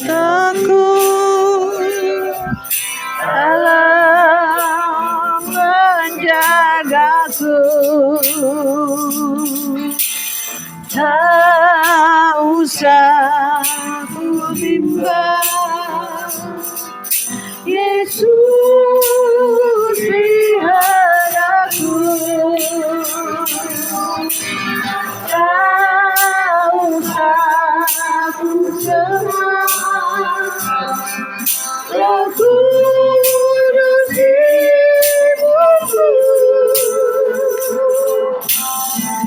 takut dalam menjagaku, tak usah ku bimbang, Yesus lihat aku, tak usah ku cemas, aku dirimu,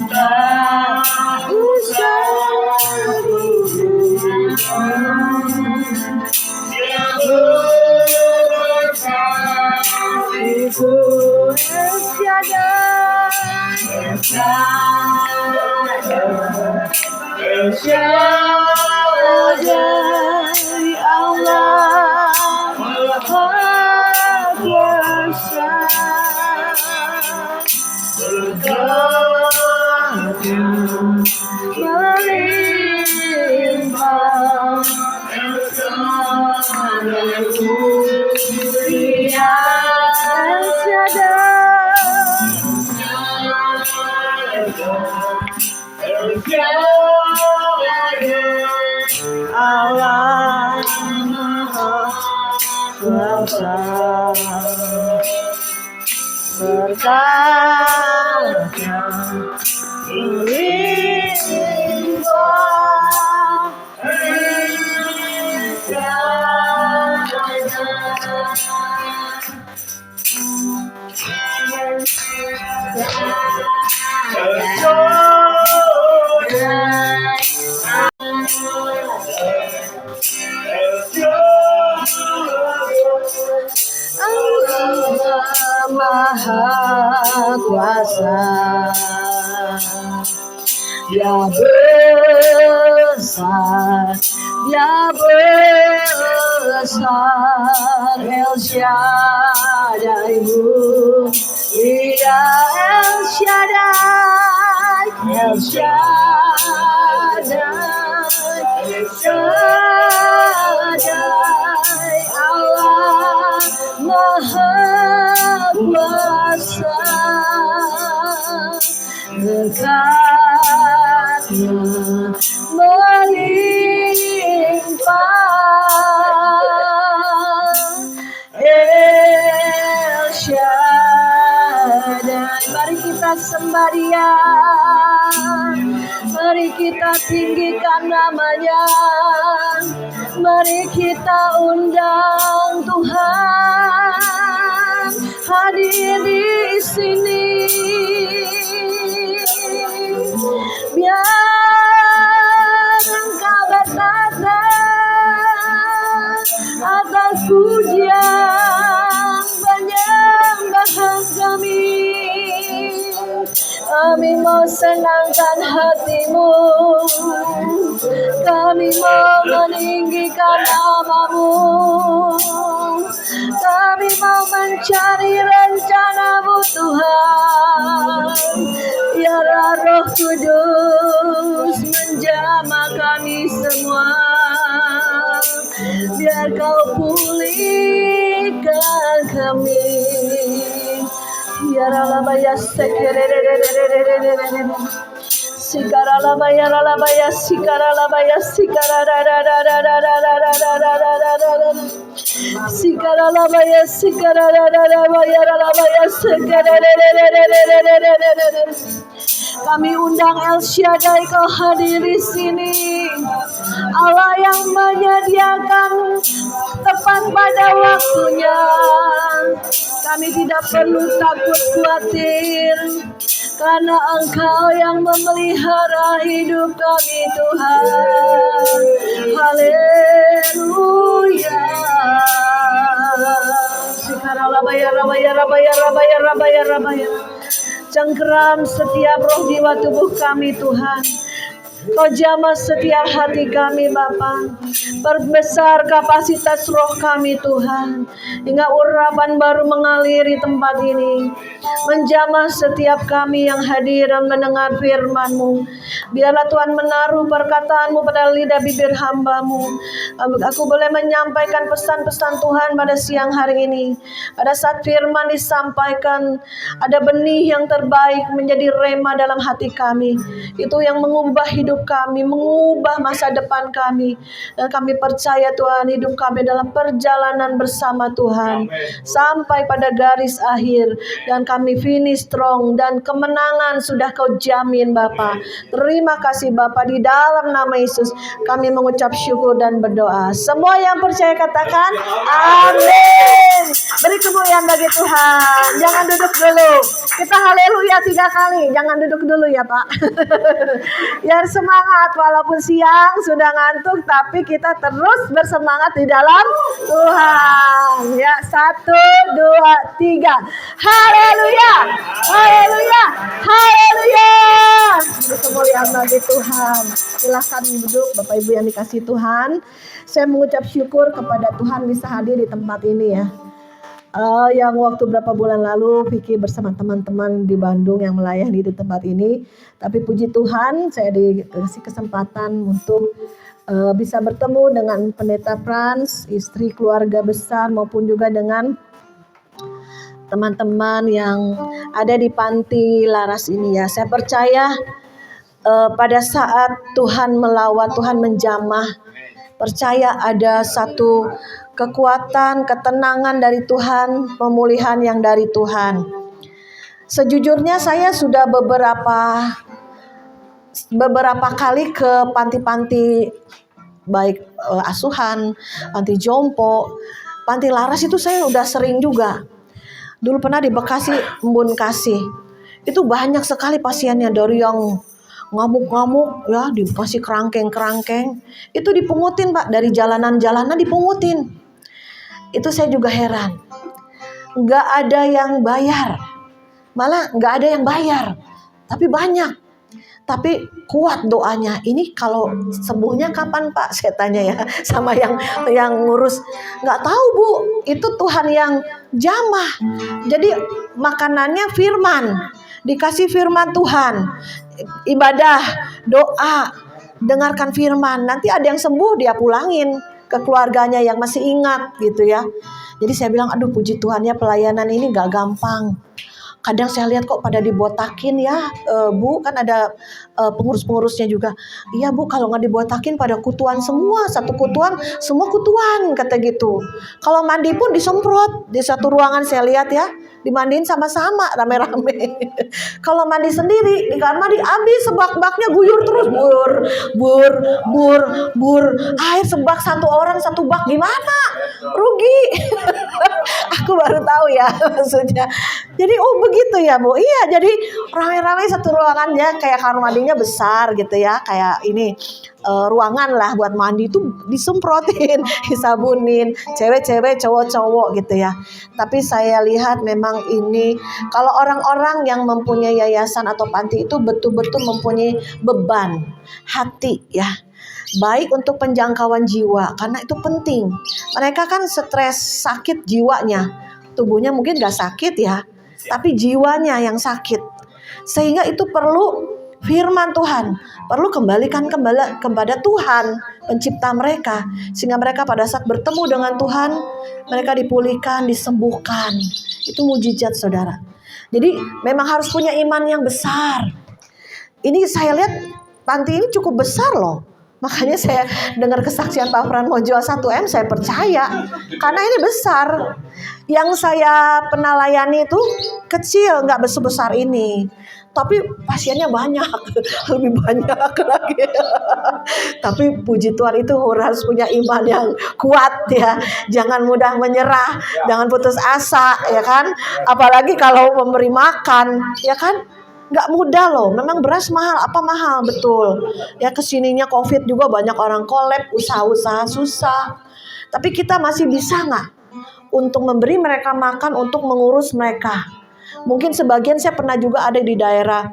tak usah ku Ibu El Shaddai, Allah Maha Kuasa, berkatnya melimpah, Dia El Shaddai, Allah Maha Kuasa, berkatnya melimpah, Allah Maha Kuasa, Dia besar, Dia besar, El Shaddai, Dia El Shaddai, El Shaddai, El Shaddai, Allah Maha Kuasa, berkatnya melimpah, El Shaddai. Mari kita sembah Dia, mari kita tinggikan namanya, mari kita undang Tuhan hadir di sini. Biar Engkau bertata atas pujian penyembahan kami. Kami mau senangkan hatimu, kami mau meninggikan namamu, kami mau mencari rencanamu Tuhan. Biarlah Roh Kudus menjamah kami semua, biar Kau pulihkan kami. Biarlah bayar Sikara bayar sikara bayar sikara kami undang El Shaddai, Kau hadir di sini. Allah yang menyediakan tepat pada waktunya. Kami tidak perlu takut khawatir, karena Engkau yang memelihara hidup kami Tuhan. Haleluya. Cengkeram setiap roh jiwa tubuh kami Tuhan. Kau jamah setiap hati kami Bapa. Perbesar kapasitas roh kami Tuhan, hingga urapan baru mengaliri tempat ini. Menjamah setiap kami yang hadir dan mendengar firman-Mu. Biarlah Tuhan menaruh perkataan-Mu pada lidah bibir hamba-Mu. Aku boleh menyampaikan pesan-pesan Tuhan pada siang hari ini. Pada saat firman disampaikan, ada benih yang terbaik menjadi rema dalam hati kami. Itu yang mengubah hidup kami, mengubah masa depan kami. Dan kami percaya Tuhan, hidup kami dalam perjalanan bersama Tuhan sampai pada garis akhir, dan kami finish strong, dan kemenangan sudah Kau jamin Bapa. Terima kasih Bapa, di dalam nama Yesus kami mengucap syukur dan berdoa. Semua yang percaya katakan amin. Beri kemuliaan bagi Tuhan. Jangan duduk dulu. Kita haleluya 3 kali. Jangan duduk dulu ya Pak. Biar semangat walaupun siang sudah ngantuk, tapi kita terus bersemangat di dalam Tuhan. Ya, 1, 2, 3. Haleluya. Haleluya. Haleluya. Beri kemuliaan bagi Tuhan. Silahkan duduk Bapak Ibu yang dikasihi Tuhan. Saya mengucap syukur kepada Tuhan bisa hadir di tempat ini ya. Yang waktu berapa bulan lalu Vicky bersama teman-teman di Bandung yang melayani di tempat ini. Tapi puji Tuhan saya dikasih kesempatan untuk bisa bertemu dengan Pendeta Frans, istri, keluarga besar, maupun juga dengan teman-teman yang ada di Panti Laras ini ya. Saya percaya pada saat Tuhan melawat, Tuhan menjamah, percaya ada satu kekuatan, ketenangan dari Tuhan, pemulihan yang dari Tuhan. Sejujurnya saya sudah beberapa kali ke panti-panti, baik asuhan, panti jompo, Panti Laras itu saya udah sering juga. Dulu pernah di Bekasi, Embun Kasih. Itu banyak sekali pasiennya, dari yang ngamuk-ngamuk ya, dikasih kerangkeng-kerangkeng. Itu dipungutin Pak, dari jalanan-jalanan dipungutin. Itu saya juga heran. Nggak ada yang bayar. Malah nggak ada yang bayar. Tapi banyak. Tapi kuat doanya. Ini kalau sembuhnya kapan Pak? Saya tanya ya sama yang ngurus. Nggak tahu Bu. Itu Tuhan yang jamah. Jadi makanannya firman. Dikasih firman Tuhan. Ibadah, doa, dengarkan firman. Nanti ada yang sembuh, dia pulangin ke keluarganya yang masih ingat gitu ya. Jadi saya bilang, aduh puji Tuhan ya, pelayanan ini gak gampang. Kadang saya lihat kok pada dibotakin ya Bu, kan ada pengurus-pengurusnya juga. Iya Bu, kalau gak dibotakin pada kutuan semua, satu kutuan, semua kutuan kata gitu. Kalau mandi pun disemprot. Di satu ruangan saya lihat ya, dimandiin sama-sama rame-rame. Kalau mandi sendiri di kamar mandi habis sebak-baknya guyur terus, bur. Air sebak satu orang satu bak, gimana? Rugi. Aku baru tahu ya maksudnya. Jadi begitu ya Bu. Iya, jadi rame-rame satu ruangan ya, kayak kamar mandinya besar gitu ya, kayak ini ruangan lah buat mandi itu disemprotin, disabunin, cewek-cewek, cowok-cowok gitu ya. Tapi saya lihat memang ini kalau orang-orang yang mempunyai yayasan atau panti itu betul-betul mempunyai beban hati ya. Baik untuk penjangkauan jiwa, karena itu penting. Mereka kan stres, sakit jiwanya. Tubuhnya mungkin gak sakit ya, tapi jiwanya yang sakit. Sehingga itu perlu firman Tuhan, perlu kembalikan kepada Tuhan pencipta mereka, sehingga mereka pada saat bertemu dengan Tuhan, mereka dipulihkan, disembuhkan. Itu mujizat saudara. Jadi memang harus punya iman yang besar. Ini saya lihat panti ini cukup besar loh. Makanya saya dengar kesaksian Pak Fran mau jual 1M, saya percaya. Karena ini besar. Yang saya pernah layani itu kecil, nggak besar ini. Tapi pasiennya banyak, lebih banyak lagi. Tapi puji Tuhan itu harus punya iman yang kuat ya. Jangan mudah menyerah, jangan putus asa ya kan. Apalagi kalau memberi makan ya kan. Nggak mudah loh, memang beras mahal, apa mahal, betul. Ya kesininya COVID juga banyak orang kolab, usaha-usaha susah. Tapi kita masih bisa nggak untuk memberi mereka makan, untuk mengurus mereka. Mungkin sebagian saya pernah juga ada di daerah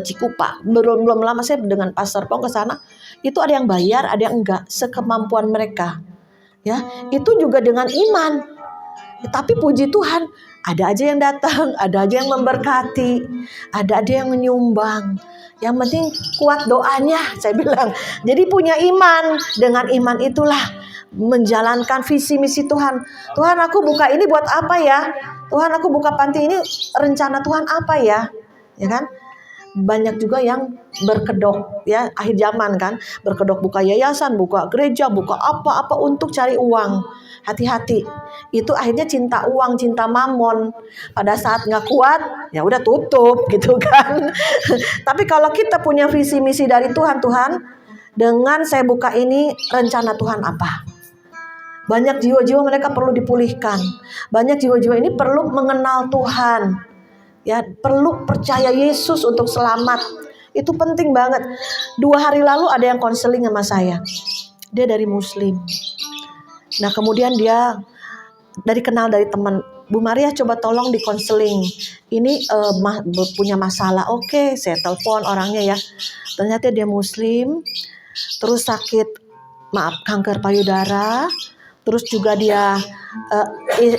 Cikupa. Belum lama saya dengan Pastor Pong ke sana, itu ada yang bayar, ada yang enggak, sekemampuan mereka. Ya, itu juga dengan iman. Tapi puji Tuhan, ada aja yang datang, ada aja yang memberkati, ada yang menyumbang. Yang penting kuat doanya, saya bilang. Jadi punya iman, dengan iman itulah menjalankan visi misi Tuhan. Tuhan, aku buka ini buat apa ya? Tuhan, aku buka panti ini, rencana Tuhan apa ya? Ya kan? Banyak juga yang berkedok, ya, akhir zaman kan, berkedok buka yayasan, buka gereja, buka apa-apa untuk cari uang. Hati-hati, itu akhirnya cinta uang, cinta mamon. Pada saat nggak kuat, ya udah tutup gitu kan. Tapi kalau kita punya visi misi dari Tuhan, dengan saya buka ini, rencana Tuhan apa? Banyak jiwa-jiwa mereka perlu dipulihkan. Banyak jiwa-jiwa ini perlu mengenal Tuhan. Ya, perlu percaya Yesus untuk selamat. Itu penting banget. 2 hari lalu ada yang konseling sama saya. Dia dari Muslim. Nah, kemudian dia kenal dari teman. Bu Maria, coba tolong di konseling. Ini punya masalah. Oke, saya telepon orangnya ya. Ternyata dia Muslim. Terus sakit, kanker payudara. Terus juga dia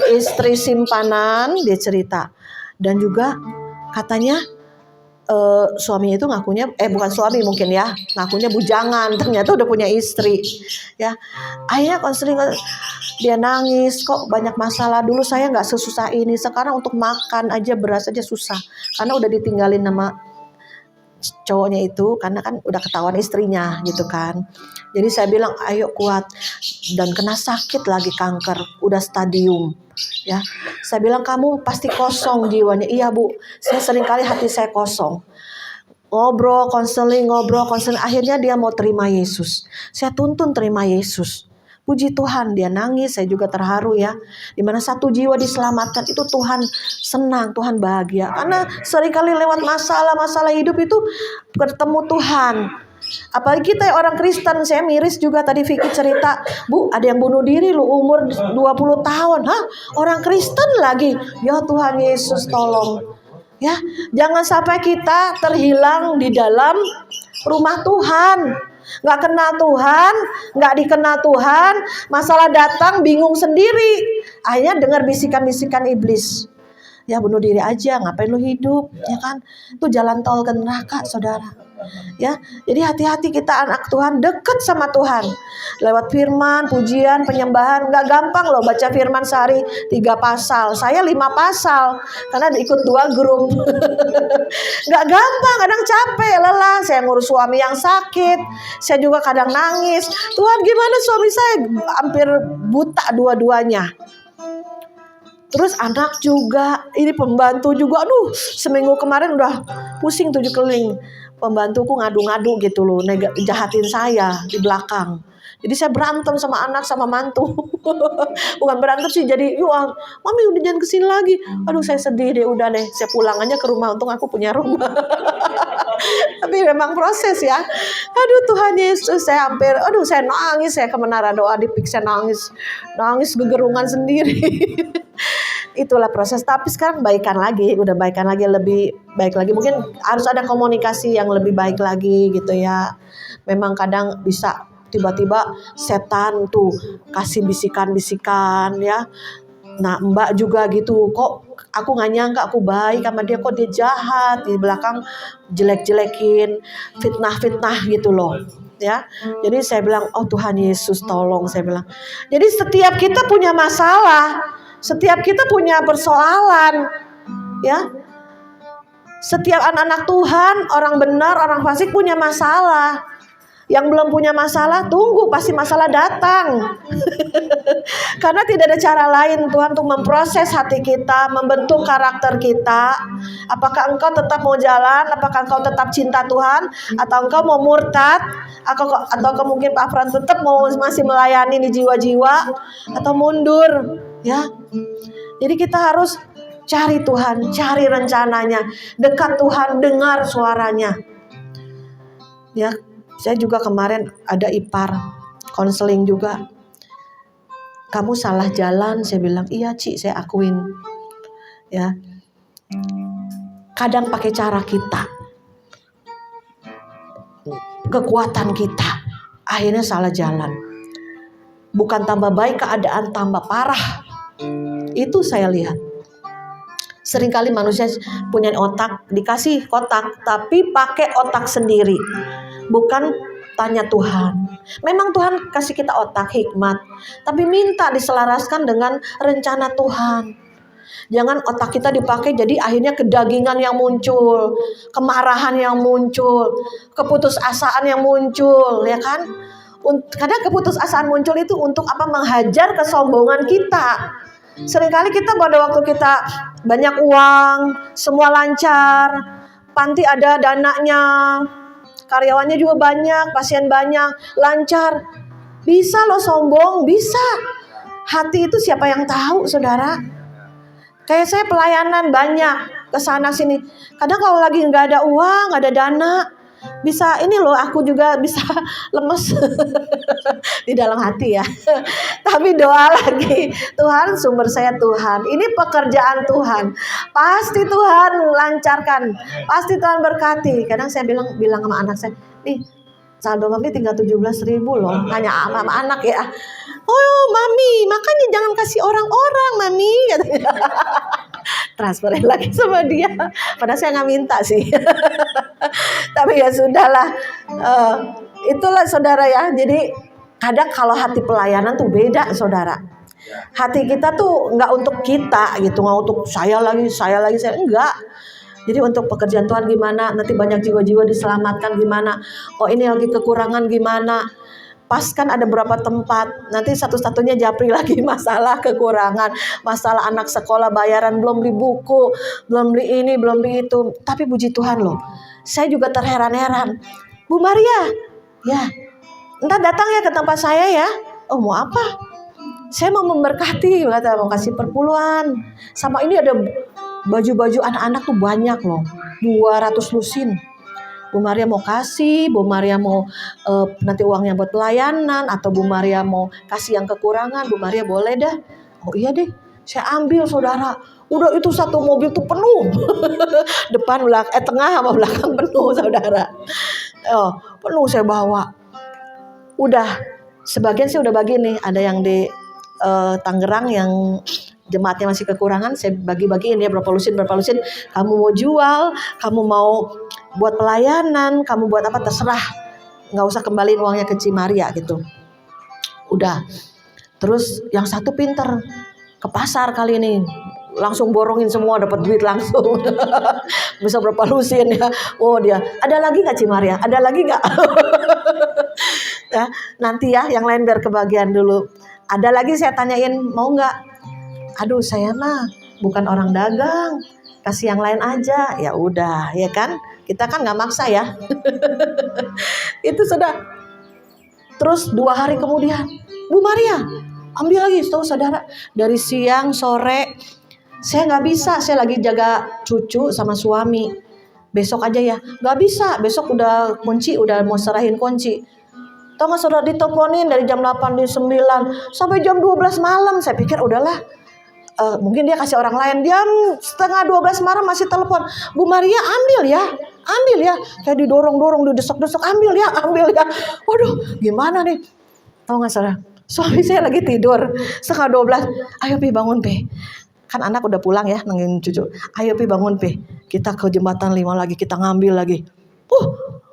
istri simpanan, dia cerita. Dan juga katanya suaminya itu ngakunya, bukan suami mungkin ya, ngakunya bujangan, ternyata udah punya istri. Ya, akhirnya konseling, dia nangis, kok banyak masalah. Dulu saya nggak sesusah ini, sekarang untuk makan aja, beras aja susah, karena udah ditinggalin sama cowoknya itu, karena kan udah ketahuan istrinya gitu kan. Jadi saya bilang ayo kuat, dan kena sakit lagi, kanker, udah stadium. Ya, saya bilang kamu pasti kosong jiwanya. Iya Bu, saya seringkali hati saya kosong. Ngobrol, konseling. Akhirnya dia mau terima Yesus. Saya tuntun terima Yesus. Puji Tuhan, dia nangis. Saya juga terharu ya. Dimana satu jiwa diselamatkan, itu Tuhan senang, Tuhan bahagia. Karena seringkali lewat masalah hidup itu ketemu Tuhan. Apalagi kita orang Kristen, saya miris juga tadi Vicky cerita, Bu, ada yang bunuh diri lu umur 20 tahun. Hah? Orang Kristen lagi. Ya Tuhan Yesus tolong. Ya, jangan sampai kita terhilang di dalam rumah Tuhan. Nggak kenal Tuhan, nggak dikenal Tuhan, masalah datang bingung sendiri. Akhirnya dengar bisikan-bisikan iblis. Ya bunuh diri aja, ngapain lu hidup, ya kan? Itu jalan tol ke neraka, saudara. Ya, jadi hati-hati kita anak Tuhan, dekat sama Tuhan. Lewat firman, pujian, penyembahan. Nggak gampang loh baca firman sehari 3 pasal. Saya 5 pasal, karena ikut 2 grup. Nggak gampang, kadang capek, lelah. Saya ngurus suami yang sakit. Saya juga kadang nangis. Tuhan, gimana suami saya hampir buta dua-duanya. Terus anak juga, ini pembantu juga. Aduh, seminggu kemarin udah pusing 7 keliling. Pembantuku ngadu-ngadu gitu loh, jahatin saya di belakang. Jadi saya berantem sama anak sama mantu. Bukan berantem sih, jadi mami udah jangan kesini lagi. Aduh saya sedih deh, udah deh saya pulang aja ke rumah, untung aku punya rumah. Tapi memang proses ya. Aduh Tuhan Yesus, saya nangis, saya ke menara doa di Pik, saya nangis gegerungan sendiri. Itulah proses. Tapi sekarang udah baikan lagi, lebih baik lagi. Mungkin harus ada komunikasi yang lebih baik lagi gitu ya. Memang kadang bisa tiba-tiba setan tuh kasih bisikan-bisikan ya. Nah Mbak juga gitu, kok aku gak nyangka aku baik sama dia, kok dia jahat, di belakang jelek-jelekin, fitnah-fitnah gitu loh ya. Jadi saya bilang, oh Tuhan Yesus tolong, saya bilang. Jadi setiap kita punya masalah, setiap kita punya persoalan ya. Setiap anak-anak Tuhan, orang benar, orang fasik punya masalah. Yang belum punya masalah, tunggu, pasti masalah datang. Karena tidak ada cara lain Tuhan untuk memproses hati kita, membentuk karakter kita. Apakah engkau tetap mau jalan, apakah engkau tetap cinta Tuhan, atau engkau mau murtad, atau mungkin Pak Fran tetap mau masih melayani di jiwa-jiwa, atau mundur ya. Jadi kita harus cari Tuhan, cari rencananya, dekat Tuhan, dengar suaranya ya. Saya juga kemarin ada ipar konseling juga. Kamu salah jalan, saya bilang. Iya Ci, saya akuin. Ya. Kadang pakai cara kita. kekuatan kita. Akhirnya salah jalan. Bukan tambah baik keadaan, tambah parah. Itu saya lihat. Seringkali manusia punya otak, dikasih kotak, tapi pakai otak sendiri. Bukan tanya Tuhan. Memang Tuhan kasih kita otak hikmat, tapi minta diselaraskan dengan rencana Tuhan. Jangan otak kita dipakai jadi akhirnya kedagingan yang muncul, kemarahan yang muncul, keputusasaan yang muncul, ya kan? Kadang keputusasaan muncul itu untuk apa? Menghajar kesombongan kita. Seringkali kita pada waktu kita banyak uang, semua lancar, panti ada dananya, karyawannya juga banyak, pasien banyak, lancar. Bisa loh sombong, bisa. Hati itu siapa yang tahu, saudara? Kayak saya pelayanan banyak, kesana sini. Kadang kalau lagi nggak ada uang, nggak ada dana, bisa ini loh, aku juga bisa lemes di dalam hati ya. Tapi doa lagi, Tuhan sumber saya Tuhan, ini pekerjaan Tuhan, pasti Tuhan lancarkan, pasti Tuhan berkati. Kadang saya bilang sama anak saya, nih saldo mami tinggal 17.000 loh, hanya sama anak ya. Oh mami, makanya jangan kasih orang-orang mami, katanya. Transferin lagi sama dia, padahal saya nggak minta sih. Tapi ya sudahlah, itulah saudara ya. Jadi kadang kalau hati pelayanan tuh beda, saudara. Hati kita tuh nggak untuk kita gitu, nggak untuk saya lagi, enggak. Jadi untuk pekerjaan Tuhan gimana, nanti banyak jiwa-jiwa diselamatkan gimana, oh ini lagi kekurangan gimana. Pas kan ada berapa tempat, nanti satu-satunya japri lagi masalah kekurangan, masalah anak sekolah bayaran, belum beli buku, belum beli ini, belum beli itu. Tapi puji Tuhan loh, saya juga terheran-heran. Bu Maria, ya, entar datang ya ke tempat saya ya. Oh mau apa? Saya mau memberkati, kata mau kasih perpuluhan. Sama ini ada baju-baju anak-anak tuh banyak loh, 200 lusin. Bu Maria mau kasih, Bu Maria mau nanti uangnya buat pelayanan, atau Bu Maria mau kasih yang kekurangan, Bu Maria boleh dah. Oh iya deh, saya ambil saudara. Udah itu satu mobil tuh penuh, depan tengah sama belakang penuh saudara. Oh penuh saya bawa. Udah sebagian sih udah bagi nih, ada yang di Tangerang yang jemaatnya masih kekurangan, saya bagi-bagiin ya berapa lusin. Kamu mau jual, kamu mau buat pelayanan, kamu buat apa terserah, nggak usah kembaliin uangnya ke Cimaria gitu. Udah. Terus yang satu pinter, ke pasar kali ini langsung borongin semua, dapat duit langsung. Bisa berapa lusin ya? Oh dia, ada lagi nggak Cimaria? Ada lagi nggak? Ya, nanti ya yang lain biar kebagian dulu. Ada lagi saya tanyain, mau nggak? Aduh saya mah bukan orang dagang, kasih yang lain aja. Ya udah, ya kan? Kita kan nggak maksa ya. Itu sudah. Terus 2 hari kemudian, Bu Maria ambil lagi, tahu saudara, dari siang sore saya nggak bisa, saya lagi jaga cucu sama suami. Besok aja ya, nggak bisa. Besok udah kunci, udah mau serahin kunci. Tahu nggak saudara, diteleponin dari jam 8 di 9 sampai jam 12 malam. Saya pikir udahlah. Mungkin dia kasih orang lain. Jam 11:30 malam masih telepon, Bu Maria ambil ya, kayak didorong-dorong, didesek-desek, ambil ya. Waduh gimana nih, tahu nggak saudara, suami saya lagi tidur 11:30, ayo Pi bangun Pi, kan anak udah pulang ya nungguin cucu, ayo Pi bangun Pi, kita ke jembatan 5 lagi, kita ngambil lagi.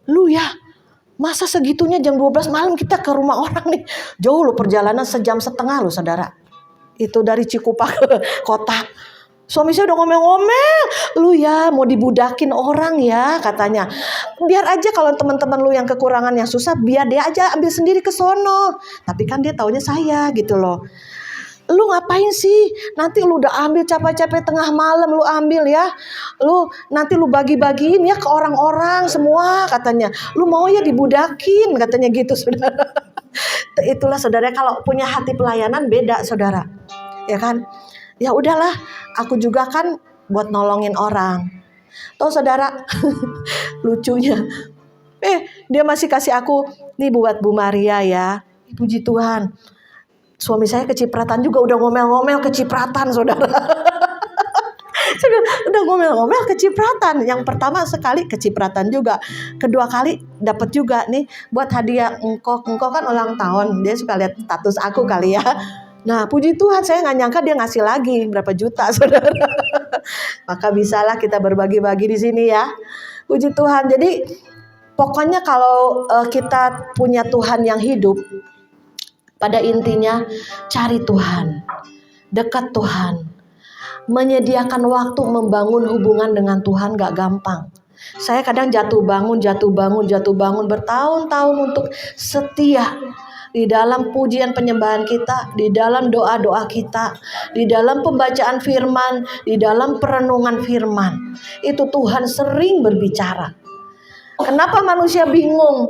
Lu ya, masa segitunya jam 12 malam kita ke rumah orang nih, jauh loh perjalanan 1,5 jam loh saudara. Itu dari Cikupa ke kota. Suami saya udah ngomel-ngomel, lu ya mau dibudakin orang ya katanya. Biar aja kalau teman-teman lu yang kekurangan yang susah, biar dia aja ambil sendiri ke sono. Tapi kan dia taunya saya gitu loh. Lu ngapain sih? Nanti lu udah ambil capek-capek tengah malam lu ambil ya. Lu nanti lu bagi-bagiin ya ke orang-orang semua katanya. Lu mau ya dibudakin katanya gitu saudara. Itulah saudara, kalau punya hati pelayanan beda saudara. Ya kan? Ya udahlah, aku juga kan buat nolongin orang. Tahu saudara, lucunya. Dia masih kasih aku, nih buat Bu Maria ya. Puji Tuhan. Suami saya kecipratan juga, udah ngomel-ngomel kecipratan saudara. Udah ngomel-ngomel kecipratan. Yang pertama sekali kecipratan juga, kedua kali dapat juga nih buat hadiah engkau kan ulang tahun, dia suka lihat status aku kali ya. Nah puji Tuhan saya nggak nyangka dia ngasih lagi berapa juta saudara. Maka bisalah kita berbagi-bagi di sini ya. Puji Tuhan. Jadi pokoknya kalau kita punya Tuhan yang hidup, pada intinya cari Tuhan, dekat Tuhan, menyediakan waktu membangun hubungan dengan Tuhan gak gampang. Saya kadang jatuh bangun bertahun-tahun untuk setia di dalam pujian penyembahan kita, di dalam doa-doa kita, di dalam pembacaan firman, di dalam perenungan firman. Itu Tuhan sering berbicara. Kenapa manusia bingung?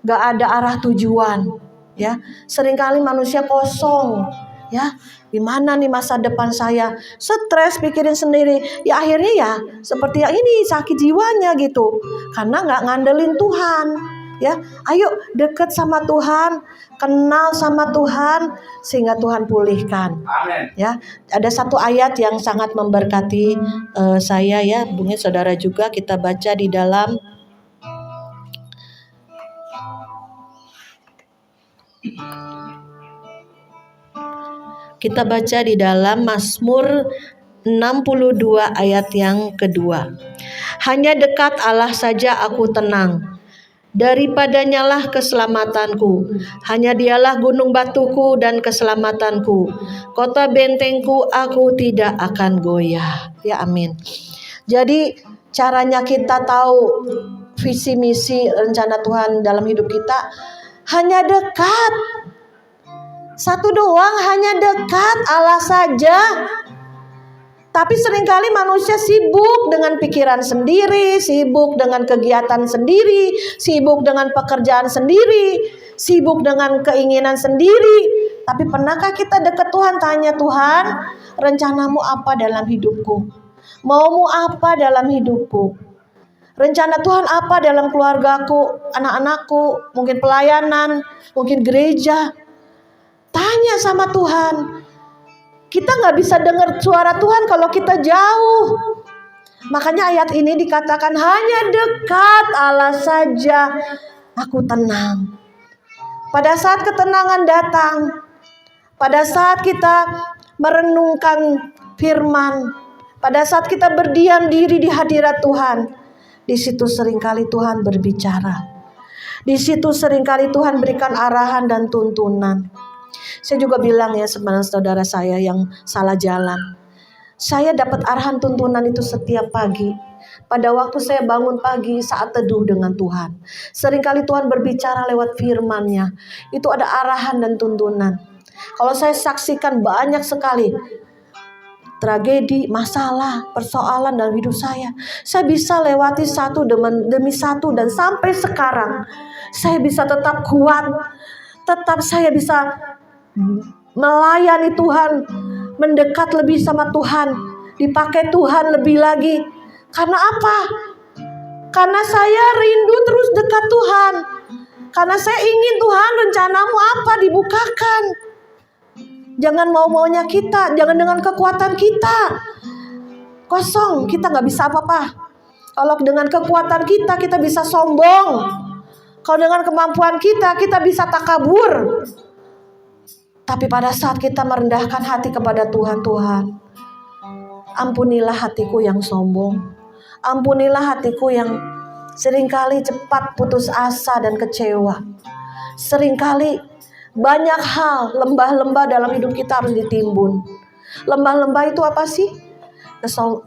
Gak ada arah tujuan, ya. Seringkali manusia kosong, ya. Gimana nih masa depan saya? Stres, pikirin sendiri. Ya akhirnya ya seperti yang ini, sakit jiwanya gitu. Karena gak ngandelin Tuhan. Ya, ayo deket sama Tuhan, kenal sama Tuhan sehingga Tuhan pulihkan. Amen. Ya, ada satu ayat yang sangat memberkati saya ya, mungkin saudara juga, kita baca di dalam Mazmur 62 ayat yang kedua. Hanya dekat Allah saja aku tenang. Daripadanya lah keselamatanku. Hanya dialah gunung batuku dan keselamatanku. Kota bentengku, aku tidak akan goyah. Ya amin. Jadi caranya kita tahu visi misi rencana Tuhan dalam hidup kita hanya dekat. Satu doang, hanya dekat Allah saja. Tapi seringkali manusia sibuk dengan pikiran sendiri, sibuk dengan kegiatan sendiri, sibuk dengan pekerjaan sendiri, sibuk dengan keinginan sendiri. Tapi pernahkah kita dekat Tuhan, tanya Tuhan, rencanamu apa dalam hidupku? Maumu apa dalam hidupku? Rencana Tuhan apa dalam keluargaku, anak-anakku, mungkin pelayanan, mungkin gereja. Tanya sama Tuhan. Kita gak bisa dengar suara Tuhan kalau kita jauh. Makanya ayat ini dikatakan hanya dekat Allah saja aku tenang. Pada saat ketenangan datang, pada saat kita merenungkan firman, pada saat kita berdiam diri di hadirat Tuhan, di situ seringkali Tuhan berbicara. Di situ seringkali Tuhan berikan arahan dan tuntunan. Saya juga bilang ya sama saudara saya yang salah jalan. Saya dapat arahan tuntunan itu setiap pagi. Pada waktu saya bangun pagi saat teduh dengan Tuhan. Seringkali Tuhan berbicara lewat firman-Nya. Itu ada arahan dan tuntunan. Kalau saya saksikan banyak sekali tragedi, masalah, persoalan dalam hidup saya. Saya bisa lewati satu demi satu dan sampai sekarang saya bisa tetap kuat. Tetap saya bisa melayani Tuhan, mendekat lebih sama Tuhan, dipakai Tuhan lebih lagi. Karena apa? Karena saya rindu terus dekat Tuhan. Karena saya ingin Tuhan, rencanamu apa dibukakan. Jangan mau-maunya kita, jangan dengan kekuatan kita. Kosong, kita gak bisa apa-apa. Kalau dengan kekuatan kita bisa sombong. Kalau dengan kemampuan kita bisa takabur. Tapi pada saat kita merendahkan hati kepada Tuhan, Tuhan, ampunilah hatiku yang sombong. Ampunilah hatiku yang seringkali cepat putus asa dan kecewa. Seringkali banyak hal, lembah-lembah dalam hidup kita harus ditimbun. Lembah-lembah itu apa sih?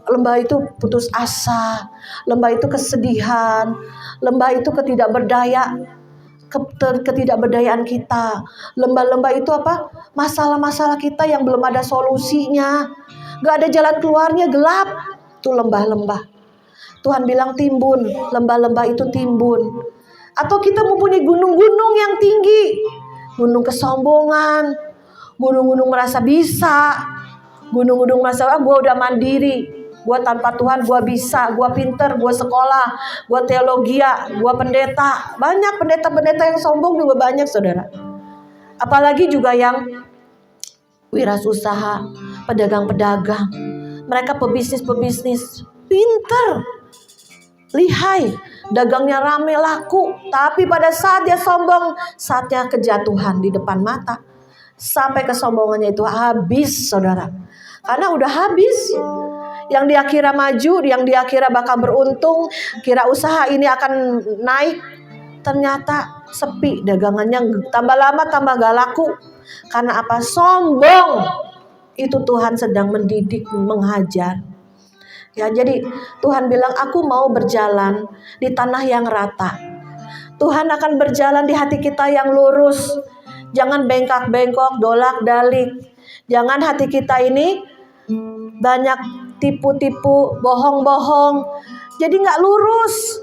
Lembah itu putus asa, lembah itu kesedihan, lembah itu ketidakberdayaan kita. Lembah-lembah itu apa? Masalah-masalah kita yang belum ada solusinya, gak ada jalan keluarnya, gelap. Itu lembah-lembah. Tuhan bilang timbun, lembah-lembah itu timbun. Atau kita mempunyai gunung-gunung yang tinggi, gunung kesombongan, gunung-gunung merasa bisa, gunung-gunung merasa gue udah mandiri, gue tanpa Tuhan gue bisa, gue pinter, gue sekolah, gue teologia, gue pendeta. Banyak pendeta-pendeta yang sombong juga banyak saudara. Apalagi juga yang wirausaha, pedagang-pedagang. Mereka pebisnis, pinter, lihai, dagangnya rame laku. Tapi pada saat dia sombong, saatnya kejatuhan di depan mata. Sampai kesombongannya itu habis, saudara. Karena udah habis. Yang dia kira maju, yang dia kira bakal beruntung, kira usaha ini akan naik, ternyata sepi, dagangannya tambah lama tambah gak laku. Karena apa? Sombong. Itu Tuhan sedang mendidik, menghajar. Ya, jadi Tuhan bilang, aku mau berjalan di tanah yang rata. Tuhan akan berjalan di hati kita yang lurus. Jangan bengkak-bengkok, dolak-dalik. Jangan hati kita ini banyak tipu-tipu, bohong-bohong. Jadi gak lurus.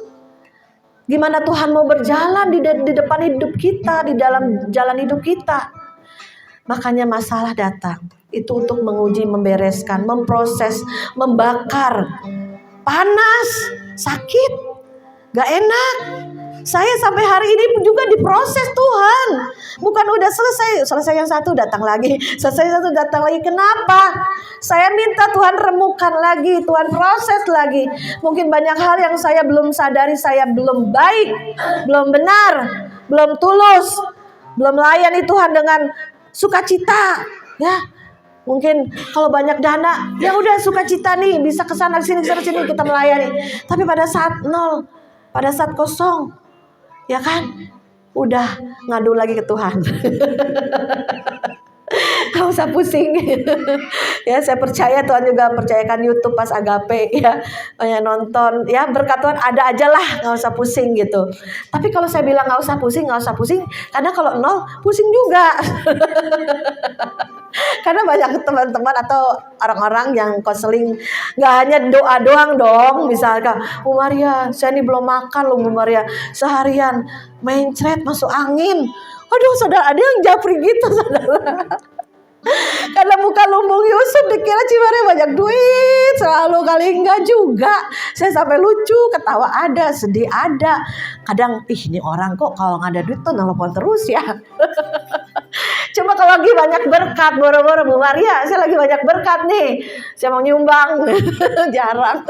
Gimana Tuhan mau berjalan di depan hidup kita, di dalam jalan hidup kita. Makanya masalah datang. Itu untuk menguji, membereskan, memproses, membakar. Panas, sakit, gak enak. Saya sampai hari ini juga diproses Tuhan. Bukan udah selesai yang satu datang lagi, selesai satu datang lagi. Kenapa? Saya minta Tuhan remukan lagi, Tuhan proses lagi. Mungkin banyak hal yang saya belum sadari, saya belum baik, belum benar, belum tulus, belum melayani Tuhan dengan sukacita. Ya, mungkin kalau banyak dana, ya udah sukacita nih, bisa kesana sini kita melayani. Tapi pada saat nol, pada saat kosong, ya kan, udah ngadu lagi ke Tuhan. Gak usah pusing. Ya, saya percaya Tuhan juga percayakan YouTube pas Agape, ya, banyak nonton, ya, berkat Tuhan ada aja lah, gak usah pusing gitu. Tapi kalau saya bilang gak usah pusing, karena kalau nol pusing juga. Karena banyak teman-teman atau orang-orang yang konseling, gak hanya doa doang dong. Misalkan, Bu Maria, saya ini belum makan loh Bu Maria, seharian mencret masuk angin. Aduh saudara, ada yang japri gitu saudara. Karena muka lumbung Yusuf dikira Cimaria banyak duit selalu, kali enggak juga. Saya sampai lucu, ketawa ada, sedih ada. Kadang ini orang kok kalau nggak ada duit tuh nelfon terus ya. Coba kalau lagi banyak berkat, boro-boro Bu Maria, saya lagi banyak berkat nih, saya mau nyumbang. Jarang.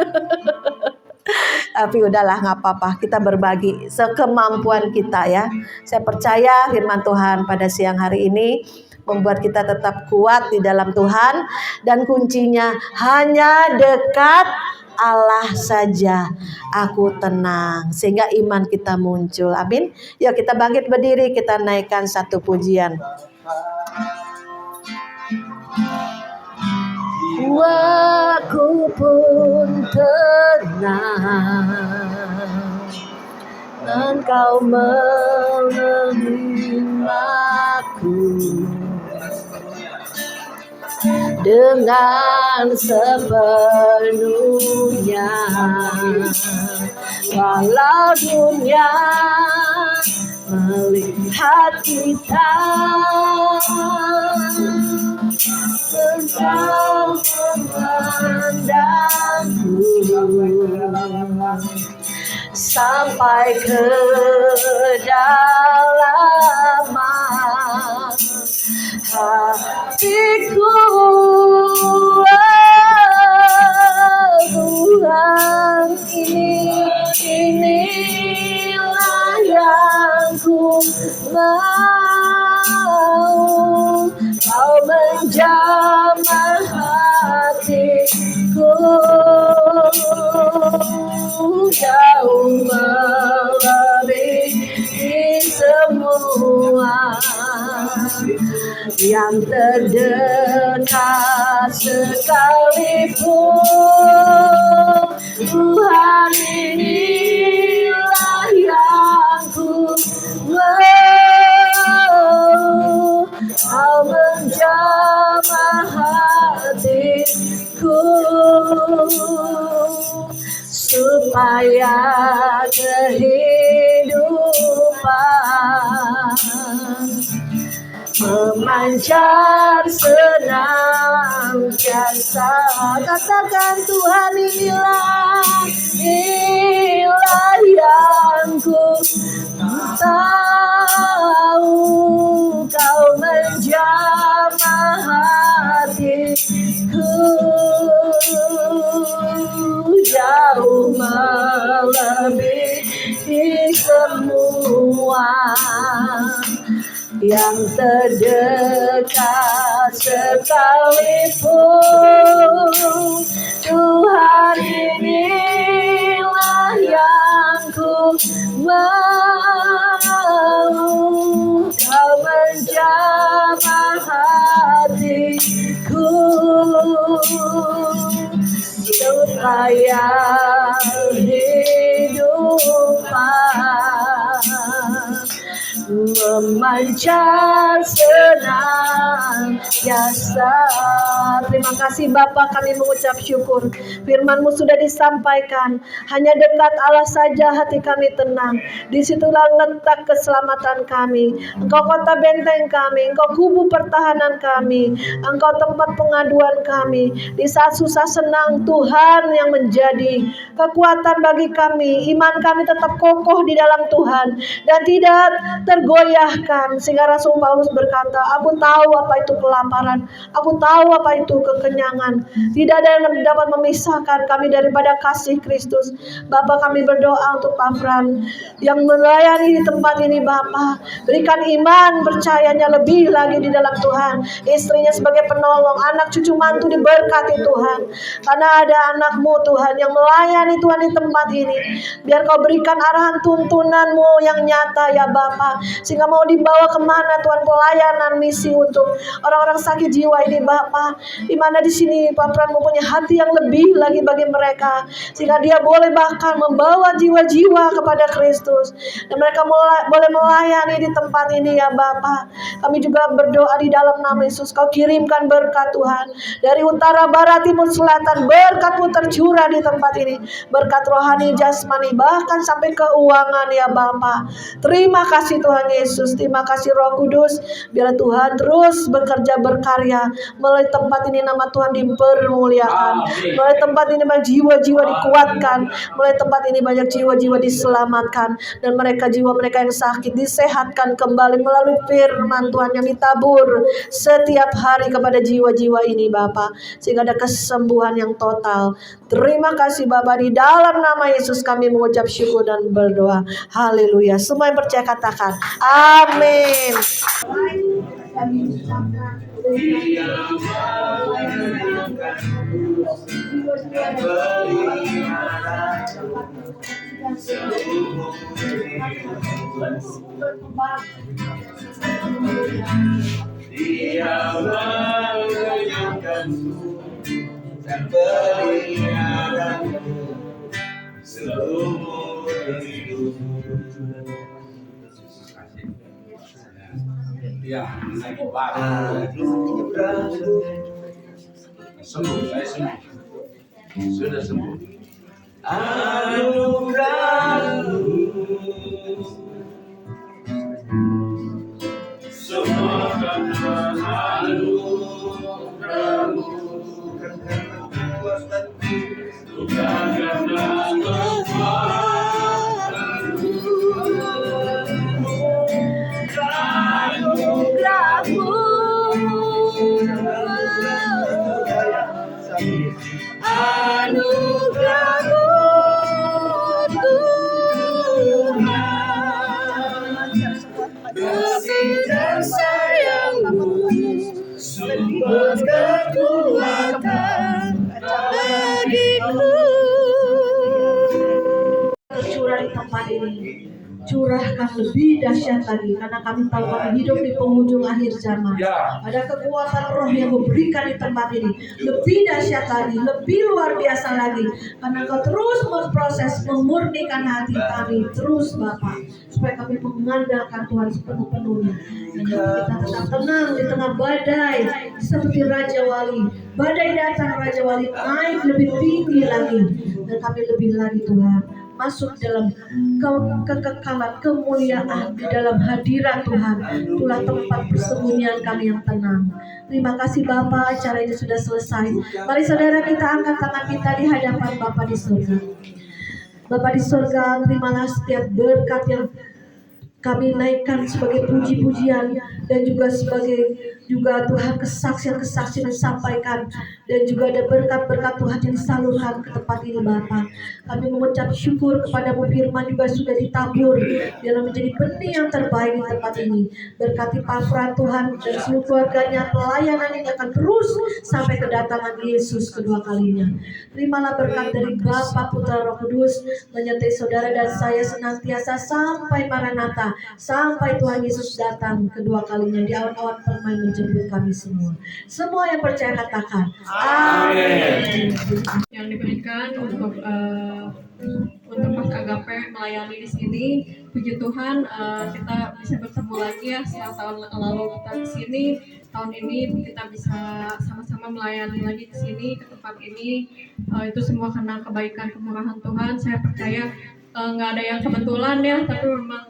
Tapi udahlah, nggak apa-apa, kita berbagi sekemampuan kita ya. Saya percaya firman Tuhan pada siang hari ini membuat kita tetap kuat di dalam Tuhan. Dan kuncinya hanya dekat Allah saja aku tenang, sehingga iman kita muncul. Amin. Yuk kita bangkit berdiri, kita naikkan satu pujian. Aku pun tenang, Engkau menerimaku dengan sepenuhnya. Walau dunia melihat kita, Engkau memandangku sampai ke kedalaman hatiku. Tuhan, inilah yang ku mau, Kau menjamah hatiku, Kau melebihi semua yang terdekat sekalipun. Tuhan, inilah yang ku mau, Kau menjamah hatiku supaya kehidupan memancar senantiasa. Katakan, Tuhan, inilah yang ku tahu, Kau menjamah hatiku semua yang terdekat sekalipun. Tuhan, inilah yang ku mau, Kau menjamah hatiku supaya hidupan memancar senantiasa. Terima kasih Bapa, kami mengucap syukur. Firman-Mu sudah disampaikan, hanya dekat Allah saja hati kami tenang. Disitulah letak keselamatan kami. Engkau kota benteng kami, Engkau kubu pertahanan kami, Engkau tempat pengaduan kami. Di saat susah senang, Tuhan yang menjadi kekuatan bagi kami. Iman kami tetap kokoh di dalam Tuhan dan tidak tergoyahkan. Sehingga Rasul Paulus berkata, aku tahu apa itu kelaparan, aku tahu apa itu kekenyangan. Tidak ada yang dapat memisahkan kami daripada kasih Kristus. Bapa, kami berdoa untuk Pak Fran yang melayani di tempat ini. Bapa, berikan iman percayanya lebih lagi di dalam Tuhan. Istrinya sebagai penolong, anak cucu mantu diberkati Tuhan, karena ada anak-Mu Tuhan yang melayani Tuhan di tempat ini. Biar Kau berikan arahan tuntunan-Mu yang nyata ya Bapa, sehingga mau dibawa kemana Tuhan pelayanan misi untuk orang-orang sakit jiwa ini Bapa. Di mana di sini Pak Pran mempunyai hati yang lebih lagi bagi mereka, sehingga dia boleh bahkan membawa jiwa-jiwa kepada Kristus, dan mereka boleh melayani di tempat ini ya Bapa. Kami juga berdoa di dalam nama Yesus, Kau kirimkan berkat Tuhan dari utara, barat, timur, selatan. Berkat-Mu tercurah di tempat ini, berkat rohani, jasmani, bahkan sampai keuangan ya Bapa. Terima kasih Tuhan Yesus, terima kasih Roh Kudus. Biar Tuhan terus bekerja berkarya melalui tempat ini, nama Tuhan dipermuliakan. Melalui tempat ini banyak jiwa-jiwa dikuatkan, melalui tempat ini banyak jiwa-jiwa diselamatkan, dan jiwa mereka yang sakit disehatkan kembali melalui firman Tuhan yang ditabur setiap hari kepada jiwa-jiwa ini Bapa, sehingga ada kesembuhan yang total. Terima kasih Bapa, di dalam nama Yesus kami mengucap syukur dan berdoa. Haleluya. Semua yang percaya katakan amin. Dia mengenyangkanku dan peliharaku seumur hidupku. Ya, sembuh, saya sembuh, sudah sembuh. Anugerahmu semua karena anugerahmu, bukan karena kekuatan bagiku. Tercurah di tempat ini, curahkan lebih dahsyat lagi, karena kami tahu kami hidup di penghujung akhir zaman. Ada kekuatan roh yang memberikan di tempat ini lebih dahsyat lagi, lebih luar biasa lagi, karena Kau terus memproses, memurnikan hati kami terus Bapa, supaya kami mengandalkan Tuhan sepenuh-penuhnya, dan kita tetap tenang di tengah badai seperti Raja Wali. Badai datang, Raja Wali naik lebih tinggi lagi, dan kami lebih lagi Tuhan masuk dalam kekekalan, kemuliaan di dalam hadirat Tuhan. Itulah tempat persembunyian kami yang tenang. Terima kasih Bapa, acara ini sudah selesai. Mari saudara kita angkat tangan kita di hadapan Bapa di surga. Bapa di surga, terimalah setiap berkat yang kami naikkan sebagai puji-pujian dan juga sebagai Tuhan kesaksian-kesaksian yang disampaikan dan juga ada berkat-berkat Tuhan yang disalurkan ke tempat ini Bapa. Kami mengucap syukur kepadamu, firman juga sudah ditabur dalam menjadi benih yang terbaik di tempat ini. Berkati Pak Fran Tuhan dan seluruh keluarganya, pelayanan ini akan terus sampai kedatangan Yesus kedua kalinya. Terimalah berkat dari Bapa, Putra, Roh Kudus menyertai saudara dan saya senantiasa sampai Maranatha, sampai Tuhan Yesus datang kedua kalinya di awan-awan permai menjemput kami semua. Semua yang percaya katakan amin. Yang diberikan untuk Mas Agape melayani di sini. Puji Tuhan, kita bisa bertemu lagi ya setelah tahun lalu kita di sini. Tahun ini kita bisa sama-sama melayani lagi di sini ke tempat ini. Itu semua karena kebaikan kemurahan Tuhan. Saya percaya nggak ada yang kebetulan ya, tapi memang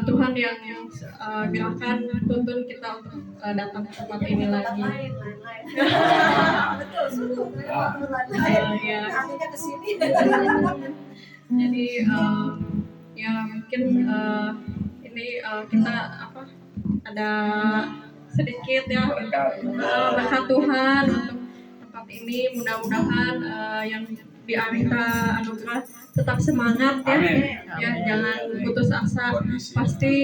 Tuhan yang gerakan tuntun kita untuk datang ke tempat ini lagi. Betul, sungguh. Ya. Artinya ke sini. Jadi ya mungkin ini kita ada sedikit ya berkat Tuhan untuk tempat ini. Mudah-mudahan yang di Arita Anugerah tetap semangat ya. Ya, jangan putus asa. Pasti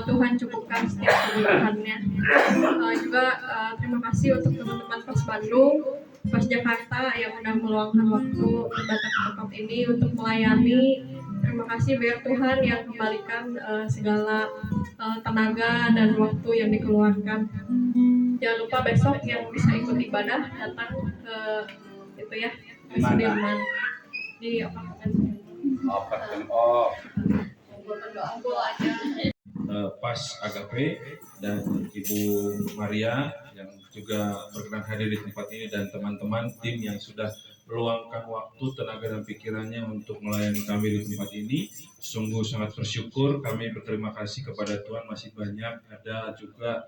Tuhan cukupkan setiap kebutuhannya. Juga terima kasih untuk teman-teman Pas Bandung, Pas Jakarta yang sudah meluangkan waktu datang ke tempat ini untuk melayani. Terima kasih, biar Tuhan yang kembalikan segala tenaga dan waktu yang dikeluarkan. Jangan lupa besok yang bisa ikut ibadah datang ke itu ya, ke Sudirman di apartemen. Kumpul aja. Pas Agape dan Ibu Maria yang juga berkenan hadir di tempat ini dan teman-teman tim yang sudah meluangkan waktu, tenaga dan pikirannya untuk melayani kami di tempat ini. Sungguh sangat bersyukur, kami berterima kasih kepada Tuhan masih banyak ada juga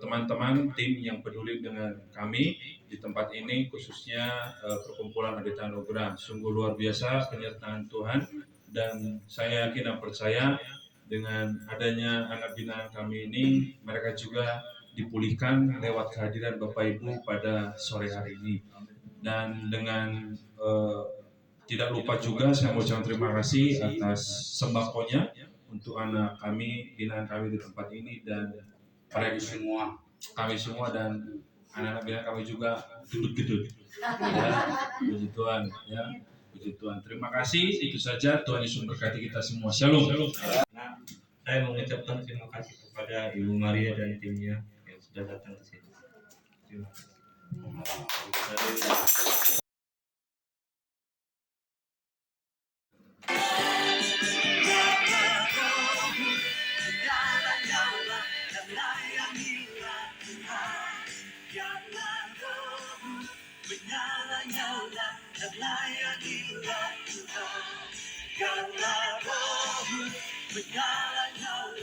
teman-teman tim yang peduli dengan kami di tempat ini, khususnya perkumpulan Arita Anugerah. Sungguh luar biasa penyertaan Tuhan dan saya yakin dan percaya dengan adanya anak binaan kami ini, mereka juga dipulihkan lewat kehadiran Bapak Ibu pada sore hari ini. Dan dengan tidak lupa juga saya mengucapkan terima kasih atas sembakonya untuk anak kami, binaan kami di tempat ini dan kami semua dan anak-anak binaan kami juga gedut-gedut. Ya, puji Tuhan ya. Puji Tuhan. Terima kasih. Itu saja. Tuhan Yesus memberkati kita semua. Shalom. Nah, saya mengucapkan terima kasih kepada Ibu Maria dan timnya yang sudah datang ke sini. Terima kasih. Menyala-nyala